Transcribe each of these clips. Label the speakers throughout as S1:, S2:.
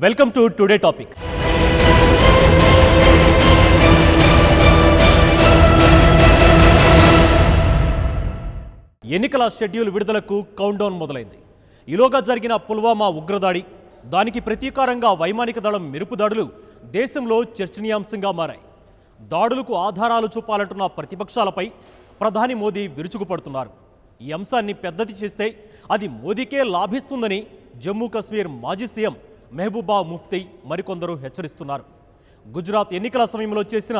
S1: Welcome to today topic. ఎన్నికల schedule విడుదలకు countdown మొదలైంది. ఈలోగా జరిగిన పుల్వామా ఉగ్రదాడి, దానికి ప్రతీకారంగా వైమానిక దళం మెరుపు దాడులు దేశంలో చర్చనీయాంశంగా మారాయి. దాడులకు ఆధారాలు చూపాలంటున్న ప్రతిపక్షాలపై ప్రధాని మోదీ విరుచుకుపడుతున్నారు. ఈ అంశాన్ని పెద్దది చేస్తే అది మోదీకే లాభిస్తుందని జమ్మూ కశ్మీర్ మాజీ సీఎం మెహబూబా ముఫ్తీ మరికొందరు హెచ్చరిస్తున్నారు. గుజరాత్ ఎన్నికల సమయంలో చేసిన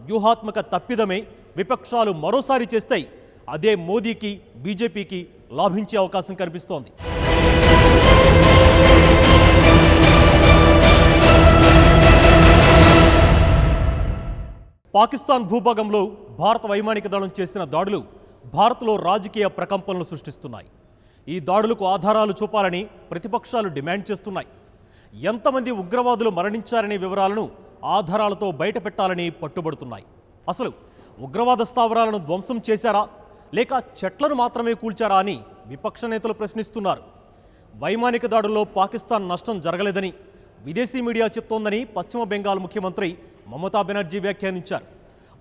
S1: వ్యూహాత్మక తప్పిదమే విపక్షాలు మరోసారి చేస్తే అదే మోదీకి, బీజేపీకి లాభించే అవకాశం కనిపిస్తోంది. పాకిస్తాన్ భూభాగంలో భారత వైమానిక దళం చేసిన దాడులు భారత్లో రాజకీయ ప్రకంపనలు సృష్టిస్తున్నాయి. ఈ దాడులకు ఆధారాలు చూపాలని ప్రతిపక్షాలు డిమాండ్ చేస్తున్నాయి. ఎంతమంది ఉగ్రవాదులు మరణించారనే వివరాలను ఆధారాలతో బయటపెట్టాలని పట్టుబడుతున్నాయి. అసలు ఉగ్రవాద స్థావరాలను ధ్వంసం చేశారా లేక చెట్లను మాత్రమే కూల్చారా అని విపక్ష నేతలు ప్రశ్నిస్తున్నారు. వైమానిక దాడుల్లో పాకిస్తాన్ నష్టం జరగలేదని విదేశీ మీడియా చెప్తోందని పశ్చిమ బెంగాల్ ముఖ్యమంత్రి మమతా బెనర్జీ వ్యాఖ్యానించారు.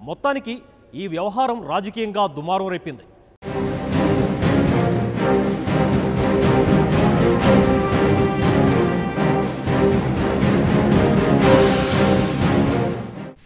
S1: మొత్తానికి ఈ వ్యవహారం రాజకీయంగా దుమారం రేపింది.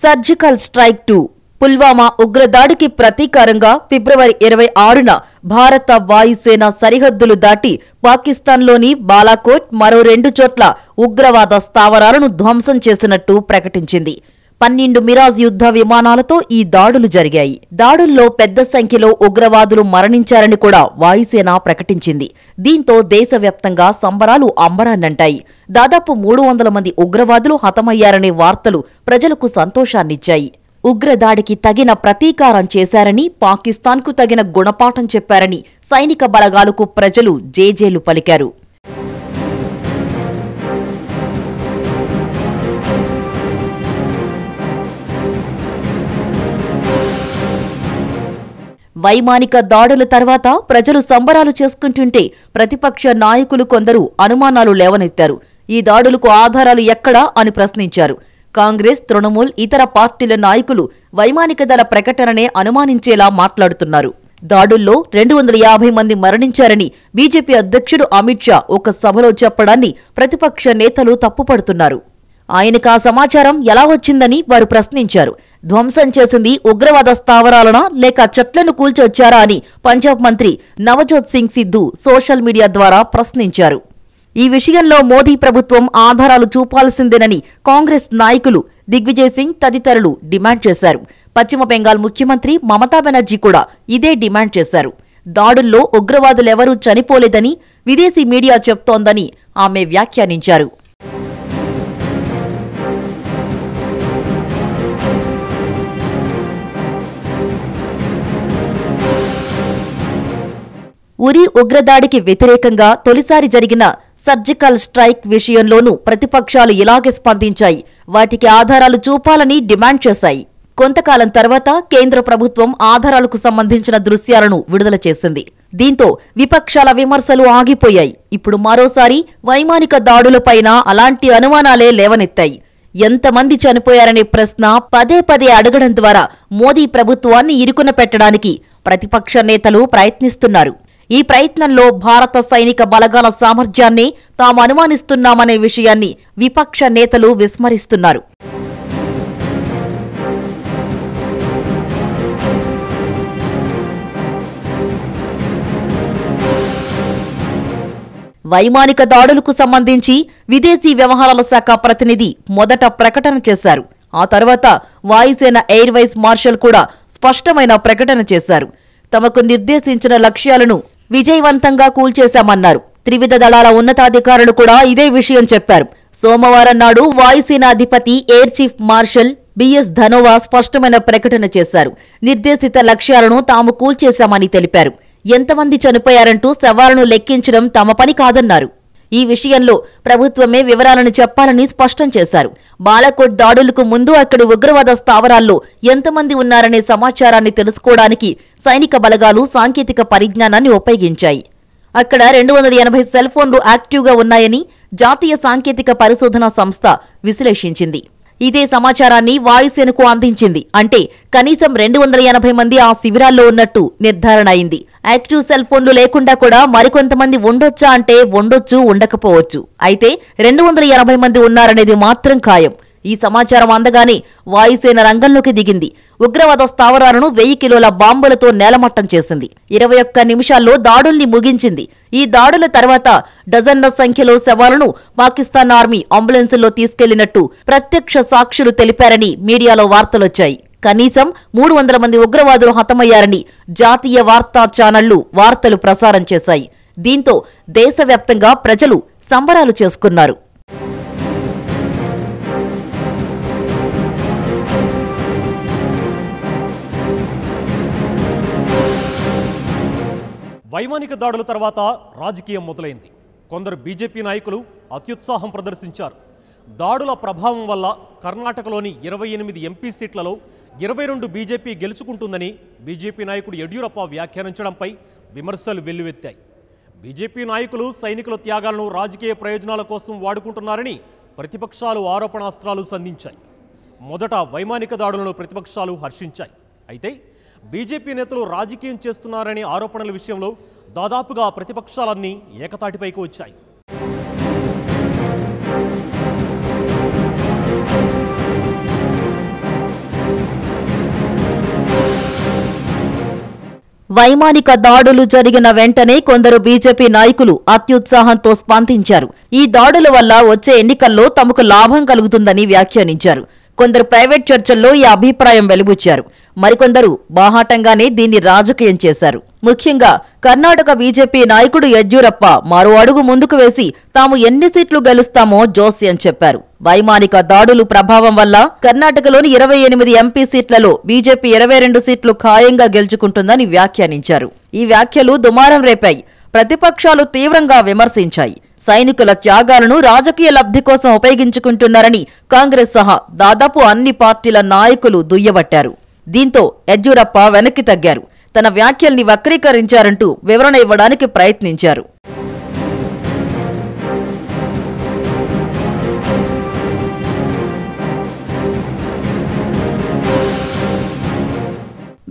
S2: సర్జికల్ స్ట్రైక్ 2 పుల్వామా ఉగ్రదాడికి ప్రతీకారంగా ఫిబ్రవరి 26న భారత వాయుసేన సరిహద్దులు దాటి పాకిస్తాన్లోని బాలాకోట్ మరో 2 చోట్ల ఉగ్రవాద స్థావరాలను ధ్వంసం చేసినట్టు ప్రకటించింది. 12 మిరాజ్ యుద్ధ విమానాలతో ఈ దాడులు జరిగాయి. దాడుల్లో పెద్ద సంఖ్యలో ఉగ్రవాదులు మరణించారని కూడా వాయుసేన ప్రకటించింది. దీంతో దేశవ్యాప్తంగా సంబరాలు అంబరాన్నంటాయి. దాదాపు 300 మంది ఉగ్రవాదులు హతమయ్యారనే వార్తలు ప్రజలకు సంతోషాన్నిచ్చాయి. ఉగ్రదాడికి తగిన ప్రతీకారం చేశారని, పాకిస్తాన్కు తగిన గుణపాఠం చెప్పారని సైనిక బలగాలకు ప్రజలు జేజేలు పలికారు. వైమానిక దాడుల తర్వాత ప్రజలు సంబరాలు చేసుకుంటుంటే ప్రతిపక్ష నాయకులు కొందరు అనుమానాలు లేవనెత్తారు. ఈ దాడులకు ఆధారాలు ఎక్కడా అని ప్రశ్నించారు. కాంగ్రెస్, తృణమూల్, ఇతర పార్టీల నాయకులు వైమానిక దళ ప్రకటననే అనుమానించేలా మాట్లాడుతున్నారు. దాడుల్లో 250 మంది మరణించారని బీజేపీ అధ్యక్షుడు అమిత్ షా ఒక సభలో చెప్పడాన్ని ప్రతిపక్ష నేతలు తప్పుపడుతున్నారు. ఆయనకు ఆ సమాచారం ఎలా వచ్చిందని వారు ప్రశ్నించారు. ధ్వంసం చేసింది ఉగ్రవాద స్థావరాలనా లేక చెట్లను కూల్చొచ్చారా అని పంజాబ్ మంత్రి నవజోత్ సింగ్ సిద్ధు సోషల్ మీడియా ద్వారా ప్రశ్నించారు. ఈ విషయంలో మోదీ ప్రభుత్వం ఆధారాలు చూపాల్సిందేనని కాంగ్రెస్ నాయకులు దిగ్విజయ్ సింగ్ తదితరులు డిమాండ్ చేశారు. పశ్చిమ బెంగాల్ ముఖ్యమంత్రి మమతా బెనర్జీ కూడా ఇదే డిమాండ్ చేశారు. దాడుల్లో ఉగ్రవాదులెవరూ చనిపోలేదని విదేశీ మీడియా చెప్తోందని ఆమె వ్యాఖ్యానించారు. ఉరి ఉగ్రదాడికి వ్యతిరేకంగా తొలిసారి జరిగిన సర్జికల్ స్ట్రైక్ విషయంలోనూ ప్రతిపక్షాలు ఇలాగే స్పందించాయి. వాటికి ఆధారాలు చూపాలని డిమాండ్ చేశాయి. కొంతకాలం తర్వాత కేంద్ర ప్రభుత్వం ఆధారాలకు సంబంధించిన దృశ్యాలను విడుదల చేసింది. దీంతో విపక్షాల విమర్శలు ఆగిపోయాయి. ఇప్పుడు మరోసారి వైమానిక దాడులపైన అలాంటి అనుమానాలే లేవనెత్తాయి. ఎంతమంది చనిపోయారనే ప్రశ్న పదే పదే అడగడం ద్వారా మోదీ ప్రభుత్వాన్ని ఇరుకున పెట్టడానికి ప్రతిపక్ష నేతలు ప్రయత్నిస్తున్నారు. ఈ ప్రయత్నంలో భారత సైనిక బలగాల సామర్థ్యాన్ని తాము అనుమానిస్తున్నామనే విషయాన్ని విపక్ష నేతలు విస్మరిస్తున్నారు. వైమానిక దాడులకు సంబంధించి విదేశీ వ్యవహారాల శాఖ ప్రతినిధి మొదట ప్రకటన చేశారు. ఆ తర్వాత వాయుసేన ఎయిర్ వైస్ మార్షల్ కూడా స్పష్టమైన ప్రకటన చేశారు. తమకు నిర్దేశించిన లక్ష్యాలను విజయవంతంగా కూల్చేశామన్నారు. త్రివిధ దళాల ఉన్నతాధికారులు కూడా ఇదే విషయం చెప్పారు. సోమవారం నాడు వాయుసేనాధిపతి air chief marshal BS Dhanoa స్పష్టమైన ప్రకటన చేశారు. నిర్దేశిత లక్ష్యాలను తాము కూల్చేశామని తెలిపారు. ఎంతమంది చనిపోయారంటూ శవాలను లెక్కించడం తమ పని కాదన్నారు. ఈ విషయంలో ప్రభుత్వమే వివరాలను చెప్పాలని స్పష్టం చేశారు. బాలాకోట్ దాడులకు ముందు అక్కడి ఉగ్రవాద స్థావరాల్లో ఎంతమంది ఉన్నారనే సమాచారాన్ని తెలుసుకోవడానికి సైనిక బలగాలు సాంకేతిక పరిజ్ఞానాన్ని ఉపయోగించాయి. అక్కడ 280 సెల్ ఫోన్లు యాక్టివ్గా ఉన్నాయని, జాతీయ సాంకేతిక పరిశోధన సంస్థ విశ్లేషించింది. ఇదే సమాచారాన్ని వాయుసేనకు అందించింది. అంటే కనీసం 280 మంది ఆ శిబిరాల్లో ఉన్నట్టు నిర్ధారణ అయింది. యాక్టివ్ సెల్ ఫోన్లు లేకుండా కూడా మరికొంతమంది ఉండొచ్చా అంటే ఉండొచ్చు, ఉండకపోవచ్చు. అయితే 280 మంది ఉన్నారనేది మాత్రం ఖాయం. ఈ సమాచారం అందగానే వాయుసేన రంగంలోకి దిగింది. ఉగ్రవాద స్థావరాలను 1000 కిలోల బాంబులతో నేలమట్టం చేసింది. 21 నిమిషాల్లో దాడుల్ని ముగించింది. ఈ దాడుల తర్వాత డజన్ల సంఖ్యలో శవాలను పాకిస్తాన్ ఆర్మీ అంబులెన్సుల్లో తీసుకెళ్లినట్టు ప్రత్యక్ష సాక్షులు తెలిపారని మీడియాలో వార్తలొచ్చాయి. కనీసం 300 మంది ఉగ్రవాదులు హతమయ్యారని జాతీయ వార్తా ఛానళ్లు వార్తలు ప్రసారం చేశాయి. దీంతో దేశవ్యాప్తంగా ప్రజలు సంబరాలు చేసుకున్నారు.
S1: వైమానిక దాడుల తర్వాత రాజకీయం మొదలైంది. కొందరు బీజేపీ నాయకులు అత్యుత్సాహం ప్రదర్శించారు. దాడుల ప్రభావం వల్ల కర్ణాటకలోని 28 ఎంపీ సీట్లలో 22 బీజేపీ గెలుచుకుంటుందని బీజేపీ నాయకుడు యడ్యూరప్ప వ్యాఖ్యానించడంపై విమర్శలు వెల్లువెత్తాయి. బీజేపీ నాయకులు సైనికుల త్యాగాలను రాజకీయ ప్రయోజనాల కోసం వాడుకుంటున్నారని ప్రతిపక్షాలు ఆరోపణాస్త్రాలు సంధించాయి. మొదట వైమానిక దాడులను ప్రతిపక్షాలు హర్షించాయి. అయితే బీజేపీ నేతలు రాజకీయం చేస్తున్నారనే ఆరోపణల విషయంలో దాదాపుగా ప్రతిపక్షాలన్నీ ఏకతాటిపైకి వచ్చాయి.
S2: వైమానిక దాడులు జరిగిన వెంటనే కొందరు బీజేపీ నాయకులు అత్యుత్సాహంతో స్పందించారు. ఈ దాడుల వల్ల వచ్చే ఎన్నికల్లో తమకు లాభం కలుగుతుందని వ్యాఖ్యానించారు. కొందరు ప్రైవేట్ చర్చల్లో ఈ అభిప్రాయం వెలుబుచ్చారు. మరికొందరు బాహాటంగానే దీన్ని రాజకీయం చేశారు. ముఖ్యంగా కర్ణాటక బీజేపీ నాయకుడు యడ్యూరప్ప మరో అడుగు ముందుకు వేసి తాము ఎన్ని సీట్లు గెలుస్తామో జోస్యం చెప్పారు. వైమానిక దాడులు ప్రభావం వల్ల కర్ణాటకలోని 28 ఎంపీ సీట్లలో బీజేపీ 22 సీట్లు ఖాయంగా గెలుచుకుంటుందని వ్యాఖ్యానించారు. ఈ వ్యాఖ్యలు దుమారం రేపాయి. ప్రతిపక్షాలు తీవ్రంగా విమర్శించాయి. సైనికుల త్యాగాలను రాజకీయ లబ్ధి కోసం ఉపయోగించుకుంటున్నారని కాంగ్రెస్ సహా దాదాపు అన్ని పార్టీల నాయకులు దుయ్యబట్టారు. దీంతో యడ్యూరప్ప వెనక్కి తగ్గారు. తన వ్యాఖ్యల్ని వక్రీకరించారంటూ వివరణ ఇవ్వడానికి ప్రయత్నించారు.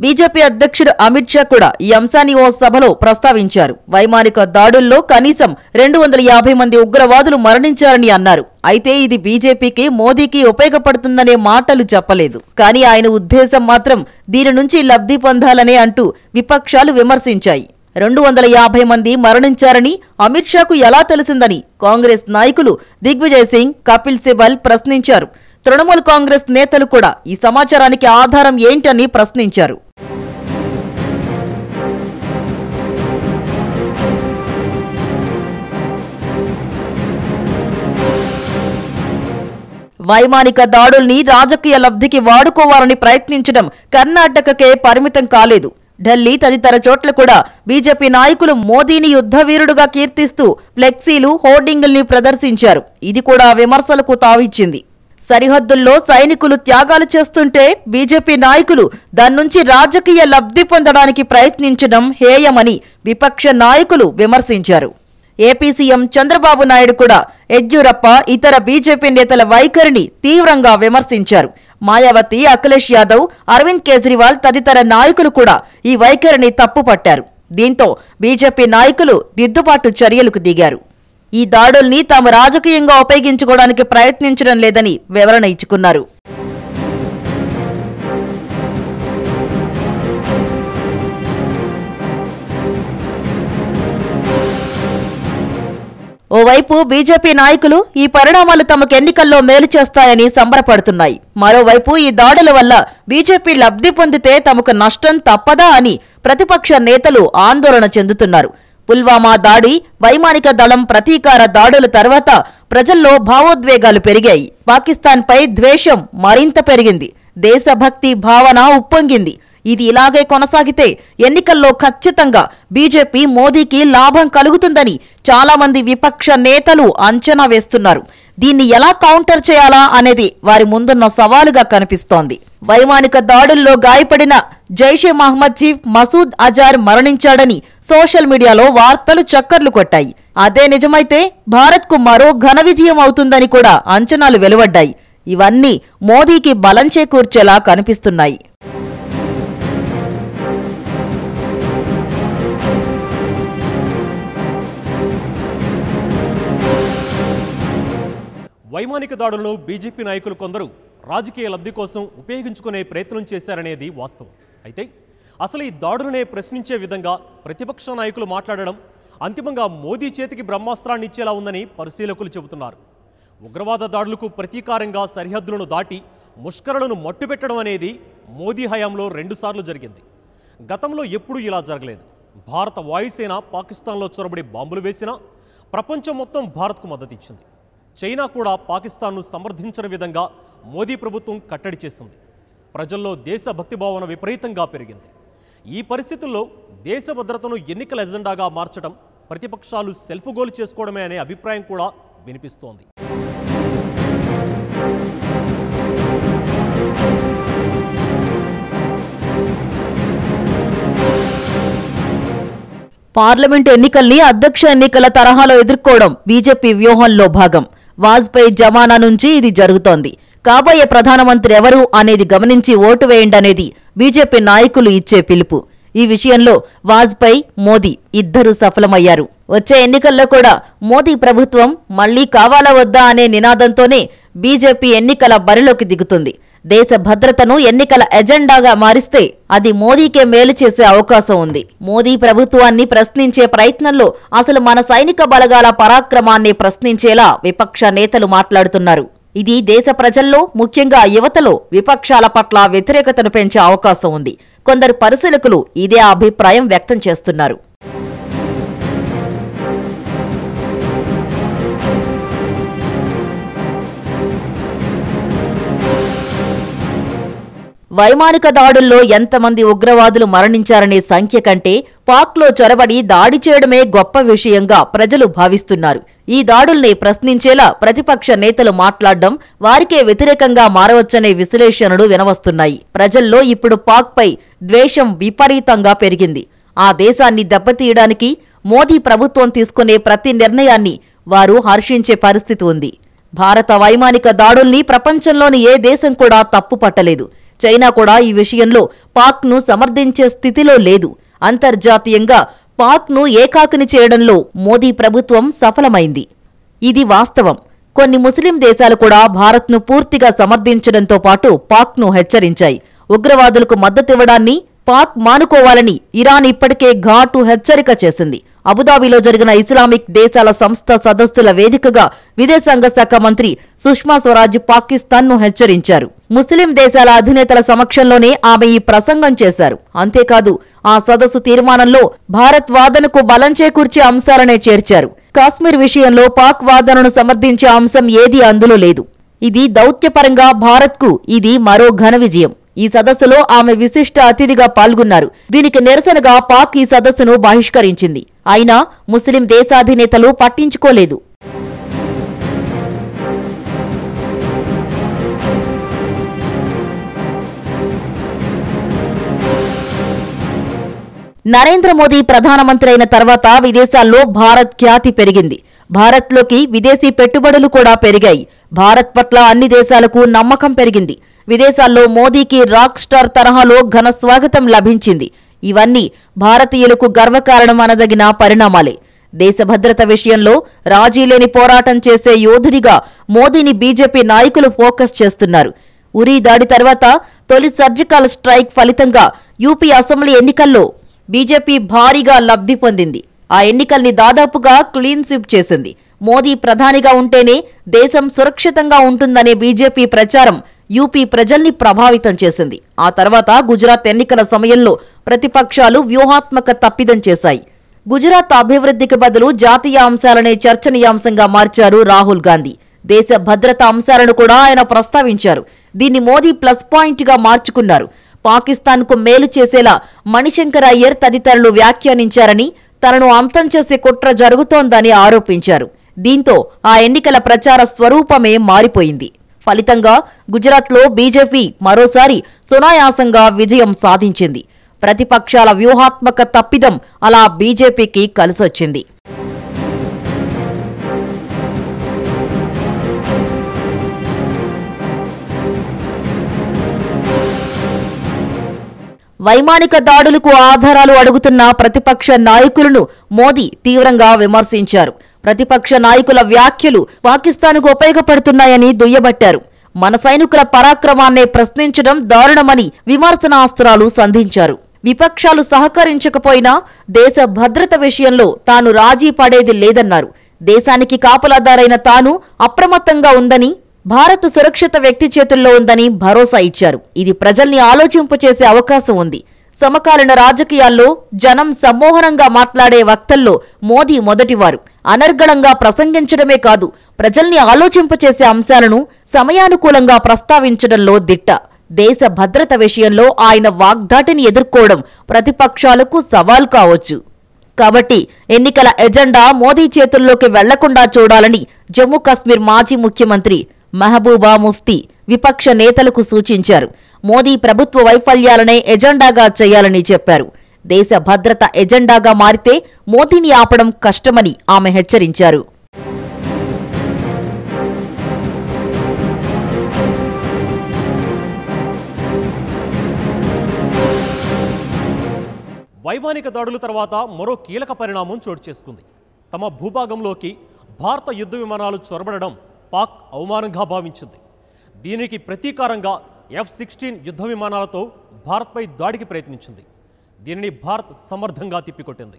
S2: బీజేపీ అధ్యక్షుడు అమిత్ షా కూడా ఈ అంశాన్ని ఓ సభలో ప్రస్తావించారు. వైమానిక దాడుల్లో కనీసం 250 మంది ఉగ్రవాదులు మరణించారని అన్నారు. అయితే ఇది బీజేపీకి, మోదీకి ఉపయోగపడుతుందనే మాటలు చెప్పలేదు. కానీ ఆయన ఉద్దేశం మాత్రం దీని నుంచి లబ్ధి పొందాలనే అంటూ విపక్షాలు విమర్శించాయి. 250 మంది మరణించారని అమిత్ షాకు ఎలా తెలిసిందని కాంగ్రెస్ నాయకులు దిగ్విజయ్ సింగ్, కపిల్ సిబల్ ప్రశ్నించారు. తృణమూల్ కాంగ్రెస్ నేతలు కూడా ఈ సమాచారానికి ఆధారం ఏంటని ప్రశ్నించారు. వైమానిక దాడుల్ని రాజకీయ లబ్ధికి వాడుకోవాలని ప్రయత్నించడం కర్ణాటకకే పరిమితం కాలేదు. ఢిల్లీ తదితర చోట్ల కూడా బీజేపీ నాయకులు మోదీని యుద్ధవీరుడుగా కీర్తిస్తూ ఫ్లెక్సీలు, హోర్డింగుల్ని ప్రదర్శించారు. ఇది కూడా విమర్శలకు తావిచ్చింది. సరిహద్దుల్లో సైనికులు త్యాగాలు చేస్తుంటే బీజేపీ నాయకులు దాన్నుంచి రాజకీయ లబ్ధి పొందడానికి ప్రయత్నించడం హేయమని విపక్ష నాయకులు విమర్శించారు. ఏపీ సీఎం చంద్రబాబు నాయుడు కూడా యడ్యూరప్ప, ఇతర బీజేపీ నేతల వైఖరిని తీవ్రంగా విమర్శించారు. మాయావతి, అఖిలేష్ యాదవ్, అరవింద్ కేజ్రీవాల్ తదితర నాయకులు కూడా ఈ వైఖరిని తప్పుపట్టారు. దీంతో బీజేపీ నాయకులు దిద్దుబాటు చర్యలకు దిగారు. ఈ దాడుల్ని తాము రాజకీయంగా ఉపయోగించుకోవడానికి ప్రయత్నించడం లేదని వివరణ ఇచ్చుకున్నారు. ఓవైపు బీజేపీ నాయకులు ఈ పరిణామాలు తమకు ఎన్నికల్లో మేలు చేస్తాయని సంబరపడుతున్నాయి. మరోవైపు ఈ దాడుల వల్ల బీజేపీ లబ్ధి పొందితే తమకు నష్టం తప్పదా అని ప్రతిపక్ష నేతలు ఆందోళన చెందుతున్నారు. పుల్వామా దాడి, వైమానిక దళం ప్రతీకార దాడుల తర్వాత ప్రజల్లో భావోద్వేగాలు పెరిగాయి. పాకిస్తాన్పై ద్వేషం మరింత పెరిగింది. దేశభక్తి భావన ఉప్పొంగింది. ఇది ఇలాగే కొనసాగితే ఎన్నికల్లో ఖచ్చితంగా బీజేపీ, మోదీకి లాభం కలుగుతుందని చాలా మంది విపక్ష నేతలు అంచనా వేస్తున్నారు. దీన్ని ఎలా కౌంటర్ చేయాలా అనేది వారి ముందున్న సవాలుగా కనిపిస్తోంది. వైమానిక దాడుల్లో గాయపడిన జైషే మహ్మద్ చీఫ్ మసూద్ అజార్ మరణించాడని సోషల్ మీడియాలో వార్తలు చక్కర్లు కొట్టాయి. అదే నిజమైతే భారత్కు మరో ఘన విజయం అవుతుందని కూడా అంచనాలు వెలువడ్డాయి. ఇవన్నీ మోదీకి బలం చేకూర్చేలా కనిపిస్తున్నాయి.
S1: వైమానిక దాడులను బీజేపీ నాయకులు కొందరు రాజకీయ లబ్ధి కోసం ఉపయోగించుకునే ప్రయత్నం చేశారనేది వాస్తవం. అయితే అసలు ఈ దాడులనే ప్రశ్నించే విధంగా ప్రతిపక్ష నాయకులు మాట్లాడడం అంతిమంగా మోదీ చేతికి బ్రహ్మాస్త్రాన్ని ఇచ్చేలా ఉందని పరిశీలకులు చెబుతున్నారు. ఉగ్రవాద దాడులకు ప్రతీకారంగా సరిహద్దులను దాటి ముష్కరులను మట్టుపెట్టడం అనేది మోదీ హయాంలో 2 సార్లు జరిగింది. గతంలో ఎప్పుడూ ఇలా జరగలేదు. భారత వాయుసేన పాకిస్తాన్లో చొరబడి బాంబులు వేసినా ప్రపంచం మొత్తం భారత్కు మద్దతు ఇచ్చింది. చైనా కూడా పాకిస్తాన్ను సమర్థించని విధంగా మోదీ ప్రభుత్వం కట్టడి చేసింది. ప్రజల్లో దేశభక్తి భావన విపరీతంగా పెరిగింది. ఈ పరిస్థితుల్లో దేశ భద్రతను ఎన్నికల ఎజెండాగా మార్చడం ప్రతిపక్షాలు సెల్ఫ్ గోల్ చేసుకోవడమే అనే అభిప్రాయం కూడా వినిపిస్తోంది.
S2: పార్లమెంట్ ఎన్నికల్ని అధ్యక్ష ఎన్నికల తరహాలో ఎదుర్కోవడం బీజేపీ వ్యూహంలో భాగం. వాజ్పేయి జమానా నుంచి ఇది జరుగుతోంది. కాబోయే ప్రధానమంత్రి ఎవరు అనేది గమనించి ఓటు వేయండనేది బీజేపీ నాయకులు ఇచ్చే పిలుపు. ఈ విషయంలో వాజ్పేయి, మోదీ ఇద్దరూ సఫలమయ్యారు. వచ్చే ఎన్నికల్లో కూడా మోదీ ప్రభుత్వం మళ్లీ కావాలా వద్దా అనే నినాదంతోనే బీజేపీ ఎన్నికల బరిలోకి దిగుతుంది. దేశ భద్రతను ఎన్నికల ఎజెండాగా మారిస్తే అది మోదీకే మేలు చేసే అవకాశం ఉంది. మోదీ ప్రభుత్వాన్ని ప్రశ్నించే ప్రయత్నంలో అసలు మన సైనిక బలగాల పరాక్రమాన్ని ప్రశ్నించేలా విపక్ష నేతలు మాట్లాడుతున్నారు. ఇది దేశ ప్రజల్లో, ముఖ్యంగా యువతలో విపక్షాల పట్ల వ్యతిరేకతను పెంచే అవకాశం ఉంది. కొందరు పరిశీలకులు ఇదే అభిప్రాయం వ్యక్తం చేస్తున్నారు. వైమానిక దాడుల్లో ఎంతమంది ఉగ్రవాదులు మరణించారనే సంఖ్య కంటే పాక్లో చొరబడి దాడి చేయడమే గొప్ప విషయంగా ప్రజలు భావిస్తున్నారు. ఈ దాడుల్ని ప్రశ్నించేలా ప్రతిపక్ష నేతలు మాట్లాడడం వారికే వ్యతిరేకంగా మారవచ్చనే విశ్లేషణలు వినవస్తున్నాయి. ప్రజల్లో ఇప్పుడు పాక్పై ద్వేషం విపరీతంగా పెరిగింది. ఆ దేశాన్ని దెబ్బతీయడానికి మోదీ ప్రభుత్వం తీసుకునే ప్రతి నిర్ణయాన్ని వారు హర్షించే పరిస్థితి ఉంది. భారత వైమానిక దాడుల్ని ప్రపంచంలోని ఏ దేశం కూడా తప్పుపట్టలేదు. చైనా కూడా ఈ విషయంలో పాక్ను సమర్థించే స్థితిలో లేదు. అంతర్జాతీయంగా పాక్ను ఏకాకిని చేయడంలో మోదీ ప్రభుత్వం సఫలమైంది. ఇది వాస్తవం. కొన్ని ముస్లిం దేశాలు కూడా భారత్ను పూర్తిగా సమర్థించడంతో పాటు పాక్ను హెచ్చరించాయి. ఉగ్రవాదులకు మద్దతివ్వడాన్ని పాక్ మానుకోవాలని ఇరాన్ ఇప్పటికే ఘాటు హెచ్చరిక చేసింది. అబుదాబిలో జరిగిన ఇస్లామిక్ దేశాల సంస్థ సదస్సుల వేదికగా విదేశాంగ శాఖ మంత్రి సుష్మా స్వరాజ్ పాకిస్తాన్ను హెచ్చరించారు. ముస్లిం దేశాల అధినేతల సమక్షంలోనే ఆమె ఈ ప్రసంగం చేశారు. అంతేకాదు ఆ సదస్సు తీర్మానంలో భారత్ వాదనకు బలం చేకూర్చే అంశాలనే చేర్చారు. కాశ్మీర్ విషయంలో పాక్ వాదనను సమర్థించే అంశం ఏదీ అందులో లేదు. ఇది దౌత్యపరంగా భారత్కు ఇది మరో ఘన విజయం. ఈ సదస్సులో ఆమె విశిష్ట అతిథిగా పాల్గొన్నారు. దీనికి నిరసనగా పాక్ ఈ సదస్సును బహిష్కరించింది. అయినా ముస్లిం దేశాధినేతలు పట్టించుకోలేదు. నరేంద్ర మోదీ ప్రధానమంత్రి అయిన తర్వాత విదేశాల్లో భారత్ ఖ్యాతి పెరిగింది. భారత్లోకి విదేశీ పెట్టుబడులు కూడా పెరిగాయి. భారత్ పట్ల అన్ని దేశాలకు నమ్మకం పెరిగింది. విదేశాల్లో మోదీకి రాక్ స్టార్ తరహాలో ఘన స్వాగతం లభించింది. ఇవన్నీ భారతీయులకు గర్వకారణం అనదగిన పరిణామాలే. దేశ భద్రత విషయంలో రాజీలేని పోరాటం చేసే యోధుడిగా మోదీని బీజేపీ నాయకులు ఫోకస్ చేస్తున్నారు. ఉరీ దాడి తర్వాత తొలి సర్జికల్ స్ట్రైక్ ఫలితంగా యూపీ అసెంబ్లీ ఎన్నికల్లో బీజేపీ భారీగా లబ్ధి పొందింది. ఆ ఎన్నికల్ని దాదాపుగా క్లీన్ స్వీప్ చేసింది. మోదీ ప్రధానిగా ఉంటేనే దేశం సురక్షితంగా ఉంటుందనే బీజేపీ ప్రచారం యూపీ ప్రజల్ని ప్రభావితం చేసింది. ఆ తర్వాత గుజరాత్ ఎన్నికల సమయంలో ప్రతిపక్షాలు వ్యూహాత్మక తప్పిదం చేశాయి. గుజరాత్ అభివృద్ధికి బదులు జాతీయ అంశాలనే చర్చనీయాంశంగా మార్చారు రాహుల్ గాంధీ. దేశ భద్రతా అంశాలను కూడా ఆయన ప్రస్తావించారు. దీన్ని మోదీ ప్లస్ పాయింట్గా మార్చుకున్నారు. పాకిస్తాన్కు మేలు చేసేలా మణిశంకర్ అయ్యర్ తదితరులు వ్యాఖ్యానించారని, తనను అంతం చేసే కుట్ర జరుగుతోందని ఆరోపించారు. దీంతో ఆ ఎన్నికల ప్రచార స్వరూపమే మారిపోయింది. ఫలితంగా గుజరాత్లో బీజేపీ మరోసారి సునాయాసంగా విజయం సాధించింది. ప్రతిపక్షాల వ్యూహాత్మక తప్పిదం అలా బీజేపీకి కలిసొచ్చింది. వైమానిక దాడులకు ఆధారాలు అడుగుతున్న ప్రతిపక్ష నాయకులను మోదీ తీవ్రంగా విమర్శించారు. ప్రతిపక్ష నాయకుల వ్యాఖ్యలు పాకిస్తాన్కు ఉపయోగపడుతున్నాయని దుయ్యబట్టారు. మన సైనికుల పరాక్రమాన్నే ప్రశ్నించడం దారుణమని విమర్శనాస్త్రాలు సంధించారు. విపక్షాలు సహకరించకపోయినా దేశ భద్రత విషయంలో తాను రాజీ పడేది లేదన్నారు. దేశానికి కాపలాదారైన తాను అప్రమత్తంగా ఉందని, భారత్ సురక్షిత వ్యక్తి చేతుల్లో ఉందని భరోసా ఇచ్చారు. ఇది ప్రజల్ని ఆలోచింపచేసే అవకాశం ఉంది. సమకాలీన రాజకీయాల్లో జనం సమ్మోహనంగా మాట్లాడే వక్తల్లో మోదీ మొదటివారు. అనర్గళంగా ప్రసంగించడమే కాదు, ప్రజల్ని ఆలోచింపచేసే అంశాలను సమయానుకూలంగా ప్రస్తావించడంలో దిట్ట. దేశ భద్రత విషయంలో ఆయన వాగ్దాటిని ఎదుర్కోవడం ప్రతిపక్షాలకు సవాల్ కావచ్చు. కాబట్టి ఎన్నికల ఎజెండా మోదీ చేతుల్లోకి వెళ్లకుండా చూడాలని జమ్మూ కశ్మీర్ మాజీ ముఖ్యమంత్రి మెహబూబా ముఫ్తీ విపక్ష నేతలకు సూచించారు. మోదీ ప్రభుత్వ వైఫల్యాలనే ఎజెండాగా చేయాలని చెప్పారు. దేశ భద్రత ఎజెండాగా మారితే మోదీని ఆపడం కష్టమని ఆమె హెచ్చరించారు.
S1: వైమానిక దాడుల తర్వాత మరో కీలక పరిణామం చోటు చేసుకుంది. తమ భూభాగంలోకి భారత యుద్ధ విమానాలు చొరబడడం పాక్ అవమానంగా భావించింది. దీనికి ప్రతీకారంగా F-16 యుద్ధ విమానాలతో భారత్పై దాడికి ప్రయత్నించింది. దీనిని భారత్ సమర్థంగా తిప్పికొట్టింది.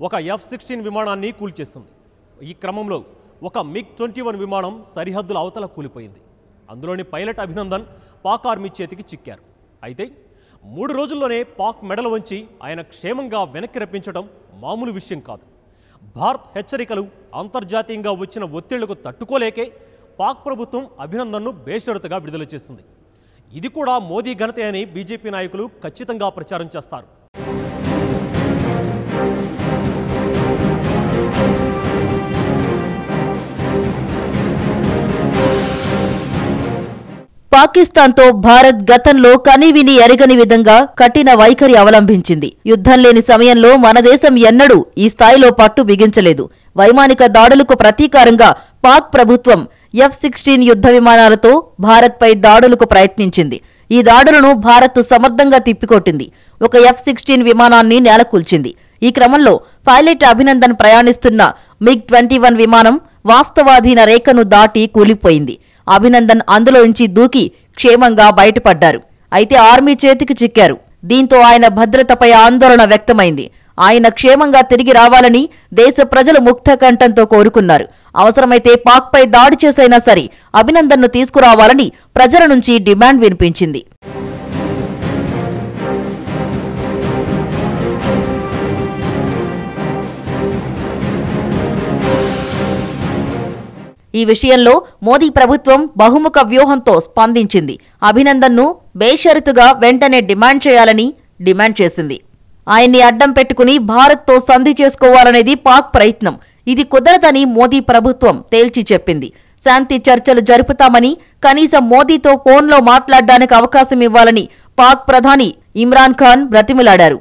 S1: ఒక F-16 విమానాన్ని కూల్చేసింది. ఈ క్రమంలో ఒక MiG-21 విమానం సరిహద్దుల అవతల కూలిపోయింది. అందులోని పైలట్ అభినందన్ పాక్ ఆర్మీ చేతికి చిక్కారు. అయితే 3 రోజుల్లోనే పాక్ మెడలు వంచి ఆయన క్షేమంగా వెనక్కి రప్పించడం మామూలు విషయం కాదు. భారత్ హెచ్చరికలు, అంతర్జాతీయంగా వచ్చిన ఒత్తిళ్లకు తట్టుకోలేకే పాక్ ప్రభుత్వం అభినందన్ను బేషరతుగా విడుదల చేసింది. ఇది కూడా మోదీ ఘనతే అని బీజేపీ నాయకులు ఖచ్చితంగా ప్రచారం చేస్తారు.
S2: పాకిస్తాన్తో భారత్ గతంలో కనీవిని ఎరగని విధంగా కఠిన వైఖరి అవలంబించింది. యుద్ధం లేని సమయంలో మన దేశం ఎన్నడూ ఈ స్థాయిలో పట్టు బిగించలేదు. వైమానిక దాడులకు ప్రతీకారంగా పాక్ ప్రభుత్వం F-16 యుద్ధ విమానాలతో భారత్పై దాడులకు ప్రయత్నించింది. ఈ దాడులను భారత్ సమర్థంగా తిప్పికొట్టింది. ఒక F-16 విమానాన్ని నేలకూల్చింది. ఈ క్రమంలో పైలట్ అభినందన్ ప్రయాణిస్తున్న MiG-21 విమానం వాస్తవాధీన రేఖను దాటి కూలిపోయింది. అభినందన్ అందులోంచి దూకి క్షేమంగా బయటపడ్డారు. అయితే ఆర్మీ చేతికి చిక్కారు. దీంతో ఆయన భద్రతపై ఆందోళన వ్యక్తమైంది. ఆయన క్షేమంగా తిరిగి రావాలని దేశ ప్రజలు ముక్త కంఠంతో కోరుకున్నారు. అవసరమైతే పాక్పై దాడి చేసైనా సరే అభినందన్ను తీసుకురావాలని ప్రజల నుంచి డిమాండ్ వినిపించింది. ఈ విషయంలో మోదీ ప్రభుత్వం బహుముఖ వ్యూహంతో స్పందించింది. అభినందన్ను బేషరతుగా వెంటనే డిమాండ్ చేసింది. ఆయన్ని అడ్డం పెట్టుకుని భారత్తో సంధి చేసుకోవాలనేది పాక్ ప్రయత్నం. ఇది కుదరదని మోదీ ప్రభుత్వం తేల్చి చెప్పింది. శాంతి చర్చలు జరుపుతామని, కనీసం మోదీతో ఫోన్లో మాట్లాడడానికి అవకాశం ఇవ్వాలని పాక్ ప్రధాని ఇమ్రాన్ ఖాన్ బ్రతిమిలాడారు.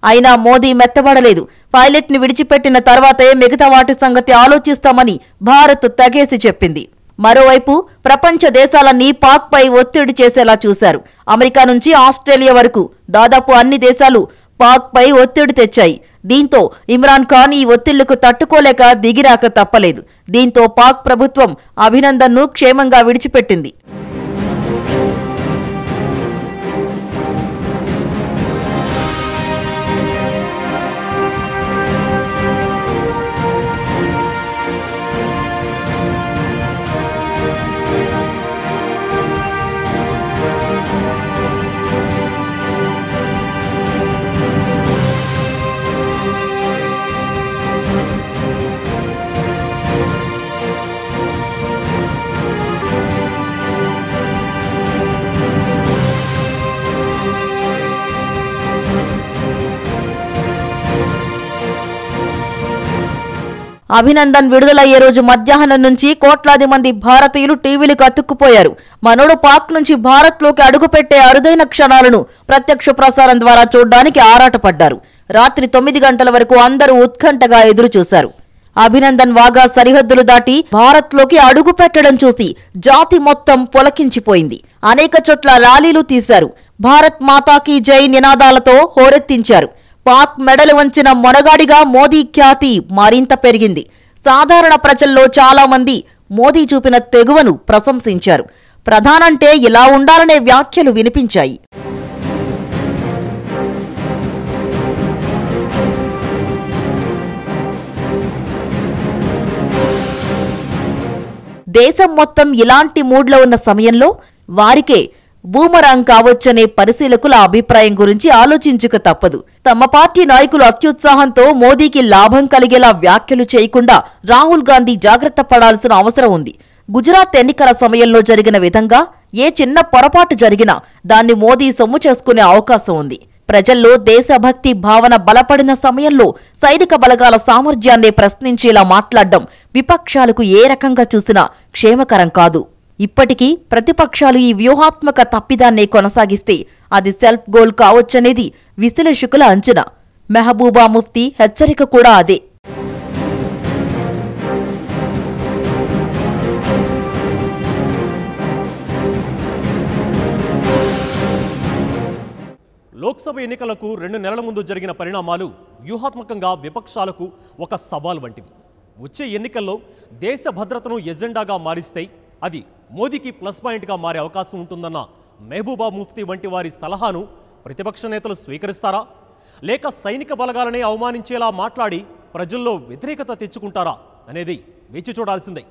S2: అయినా మోదీ మెత్తబడలేదు. పైలట్ని విడిచిపెట్టిన తర్వాతే మిగతా వాటి సంగతి ఆలోచిస్తామని భారత్ తెగేసి చెప్పింది. మరోవైపు ప్రపంచ దేశాలన్నీ పాక్పై ఒత్తిడి చేసేలా చూశారు. అమెరికా నుంచి ఆస్ట్రేలియా వరకు దాదాపు అన్ని దేశాలు పాక్పై ఒత్తిడి తెచ్చాయి. దీంతో ఇమ్రాన్ ఖాన్ ఈ ఒత్తిళ్లకు తట్టుకోలేక దిగిరాక తప్పలేదు. దీంతో పాక్ ప్రభుత్వం అభినందన్ను క్షేమంగా విడిచిపెట్టింది. అభినందన్ విడుదలయ్యే రోజు మధ్యాహ్నం నుంచి కోట్లాది మంది భారతీయులు టీవీలకు అతుక్కుపోయారు. మనోడు పాక్ నుంచి భారత్లోకి అడుగుపెట్టే అరుదైన క్షణాలను ప్రత్యక్ష ప్రసారం ద్వారా చూడ్డానికి ఆరాటపడ్డారు. రాత్రి 9 గంటల వరకు అందరూ ఉత్కంఠగా ఎదురుచూశారు. అభినందన్ వాఘా సరిహద్దులు దాటి భారత్లోకి అడుగు పెట్టడం చూసి జాతి మొత్తం పులకించిపోయింది. అనేక చోట్ల ర్యాలీలు తీశారు. భారత్ మాతాకీ జై నినాదాలతో హోరెత్తించారు. పాక్ మెడలు వంచిన మొనగాడిగా మోదీ ఖ్యాతి మరింత పెరిగింది. సాధారణ ప్రజల్లో చాలా మంది మోదీ చూపిన తెగువను ప్రశంసించారు. ప్రధానంటే ఇలా ఉండాలనే వ్యాఖ్యలు వినిపించాయి. దేశం మొత్తం ఇలాంటి మూడ్లో ఉన్న సమయంలో వారికే బూమరాంగ్ కావచ్చనే పరిశీలకుల అభిప్రాయం గురించి ఆలోచించక తప్పదు. తమ పార్టీ నాయకులు అత్యుత్సాహంతో మోదీకి లాభం కలిగేలా వ్యాఖ్యలు చేయకుండా రాహుల్ గాంధీ జాగ్రత్త పడాల్సిన అవసరం ఉంది. గుజరాత్ ఎన్నికల సమయంలో జరిగిన విధంగా ఏ చిన్న పొరపాటు జరిగినా దాన్ని మోదీ సొమ్ము చేసుకునే అవకాశం ఉంది. ప్రజల్లో దేశభక్తి భావన బలపడిన సమయంలో సైనిక బలగాల సామర్థ్యాన్నే ప్రశ్నించేలా మాట్లాడడం విపక్షాలకు ఏ రకంగా చూసినా క్షేమకరం కాదు. ఇప్పటికీ ప్రతిపక్షాలు ఈ వ్యూహాత్మక తప్పిదాన్నే కొనసాగిస్తే అది సెల్ఫ్ గోల్ కావచ్చనేది విశ్లేషకుల అంచనా. మెహబూబా ముఫ్తీ హెచ్చరిక కూడా అదే.
S1: లోక్సభ ఎన్నికలకు 2 నెలల ముందు జరిగిన పరిణామాలు వ్యూహాత్మకంగా విపక్షాలకు ఒక సవాల్ వంటివి. వచ్చే ఎన్నికల్లో దేశ భద్రతను ఎజెండాగా మారిస్తే అది మోదీకి ప్లస్ పాయింట్గా మారే అవకాశం ఉంటుందన్న మెహబూబా ముఫ్తీ వంటి వారి సలహాను ప్రతిపక్ష నేతలు స్వీకరిస్తారా, లేక సైనిక బలగాలనే అవమానించేలా మాట్లాడి ప్రజల్లో వ్యతిరేకత తెచ్చుకుంటారా అనేది వేచి చూడాల్సిందే.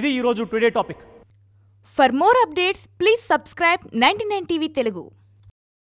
S1: ఇది ఈరోజు today topic.
S3: For more updates, please subscribe 99 TV Telugu.